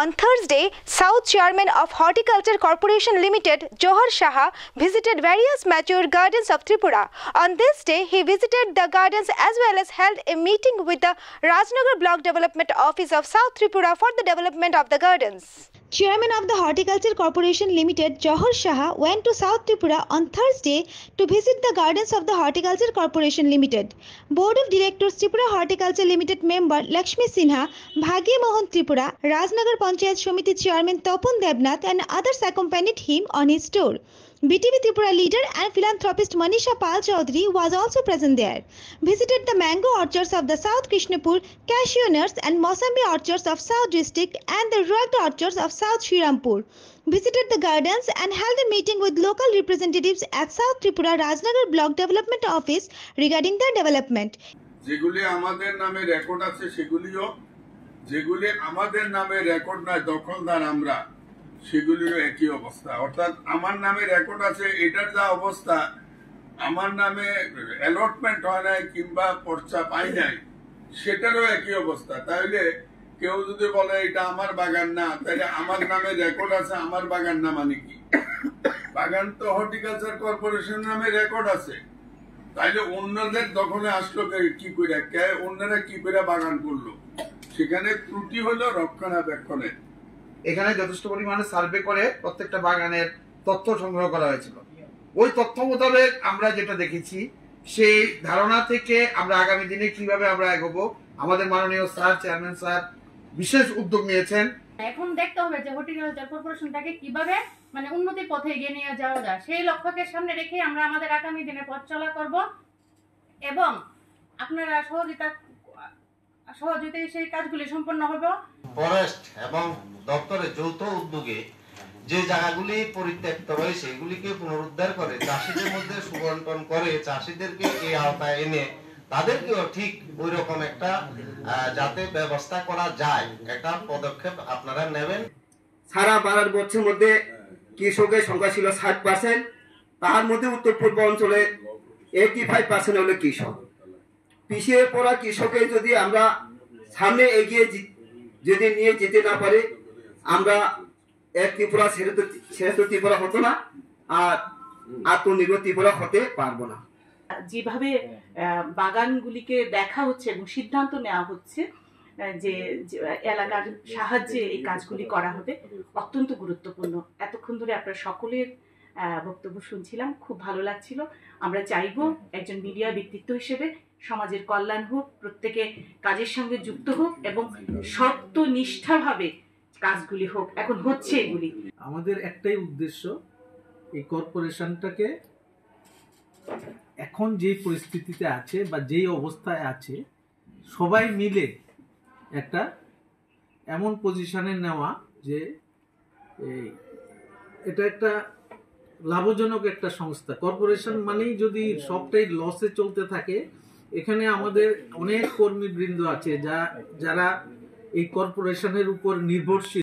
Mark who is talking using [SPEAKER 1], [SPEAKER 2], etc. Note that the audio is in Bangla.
[SPEAKER 1] On Thursday, South Chairman of Horticulture Corporation Limited, Johar Shah, visited various mature gardens of Tripura. On this day, he visited the gardens as well as held a meeting with the Rajnagar Block Development Office of South Tripura for the development of the gardens. Chairman of the Horticulture Corporation Limited, Johar Shah, went to South Tripura on Thursday to visit the gardens of the Horticulture Corporation Limited. Board of Directors Tripura Horticulture Limited member Lakshmi Sinha, Bhagya Mohan Tripura, Rajnagar Panchayat Samiti Chairman Tapun Devnath and others accompanied him on his tour. BTV Tripura leader and philanthropist Manisha Pal Chaudhary was also present there. Visited the mango orchards of the South Krishnapur, cashew nuts and Mossambi orchards of South District and the rugged orchards of South Shirampur. Visited the gardens and held a meeting with local representatives at South Tripura Rajnagar Block Development Office regarding their development.
[SPEAKER 2] যেগুলি আমাদের নামে রেকর্ড আছে সেগুলিও, যেগুলি আমাদের নামে রেকর্ড নাই দখলদার আমরা, সেগুলিরও একই অবস্থা। অর্থাৎ আমার নামে রেকর্ড আছে, এটার যা অবস্থা, আমার নামে অ্যালটমেন্ট হয় নাই কিংবা পর্চা পাই নাই, সেটারও একই অবস্থা। তাহলে কেউ যদি বলে এটা আমার বাগান না, তাহলে আমার নামে রেকর্ড আছে, আমার বাগান না মানে কি? বাগান তো হর্টিকালচার কর্পোরেশন নামে রেকর্ড আছে, তাইলে অন্যদের দখলে আসলো কি করে, অন্যরা কি করে বাগান করলো? সেখানে ত্রুটি হলো রক্ষণাবেক্ষণের।
[SPEAKER 3] এখানে যথেষ্ট পরিমাণে সার্ভে করে প্রত্যেকটা বাগানের তথ্য সংগ্রহ করা হয়েছিল। ওই তথ্য মোতাবেক আমরা যেটা দেখেছি, সেই ধারণা থেকে আমরা আগামী দিনে কিভাবে আমরা এগোবো, আমাদের মাননীয় স্যার, চেয়ারম্যান স্যার বিশেষ উদ্যোগ নিয়েছেন।
[SPEAKER 4] এখন দেখতে হবে যে হর্টিকালচার কর্পোরেশনটাকে কিভাবে উন্নতির পথে এগিয়ে নিয়ে যাওয়া যায়। সেই লক্ষ্যকে সামনে রেখে আমরা আমাদের আগামী দিনে পথ চলা করব এবং আপনারা সহযোগিতায় সেই কাজগুলি সম্পন্ন হবে।
[SPEAKER 5] ফরেস্ট এবং দপ্তরের যৌথ উদ্যোগে যে জায়গাগুলি পরিত্যক্ত রয়েছে এগুলিকে পুনরুদ্ধার করে চাষিদের মধ্যে সুবন্টন করে চাষিদেরকে এই আওতায় এনে তাদেরকেও ঠিক ওই রকম একটা যাতে ব্যবস্থা করা যায় একটা পদক্ষেপ আপনারা নেবেন।
[SPEAKER 6] সারা ভারতবর্ষের মধ্যে কৃষকের সংখ্যা ছিল 60%, তার মধ্যে উত্তর পূর্ব অঞ্চলে 85% হলো কৃষক। পিছিয়ে পড়া কৃষকের যদি আমরা সামনে এগিয়ে যদি নিয়ে যেতে না পারি, আমরা এক ত্রিপুরা শ্রেষ্ঠ ত্রিপুরা হতো না, আর আত্মনির্ভর ত্রিপুরা হতে পারবো না।
[SPEAKER 7] যেভাবে বাগানগুলিকে দেখা হচ্ছে এবং সিদ্ধান্ত নেওয়া হচ্ছে যে এলাকার সাহায্যে এই কাজগুলি করা হবে, অত্যন্ত গুরুত্বপূর্ণ। এতক্ষণ ধরে আপনার সকলের বক্তব্য শুনছিলাম, খুব ভালো লাগছিল। আমরা চাইবো একজন মিডিয়া ব্যক্তিত্ব হিসেবে সমাজের কল্যাণ হোক, প্রত্যেকে কাজের সঙ্গে যুক্ত হোক এবং সত্যনিষ্ঠাভাবে কাজগুলি হোক। এখন হচ্ছে এগুলি।
[SPEAKER 8] আমাদের একটাই উদ্দেশ্য, এই কর্পোরেশনটাকে এখন যে পরিস্থিতিতে আছে বা যেই অবস্থায় আছে সবাই মিলে একটা এমন পজিশনে নেওয়া যে এটা একটা লাভজনক একটা সংস্থা। কর্পোরেশন মানেই যদি সবটাই লসে চলতে থাকে, এখানে আমাদের অনেক কর্মীবৃন্দ আছে যারা এই কর্পোরেশনের উপর নির্ভরশীল।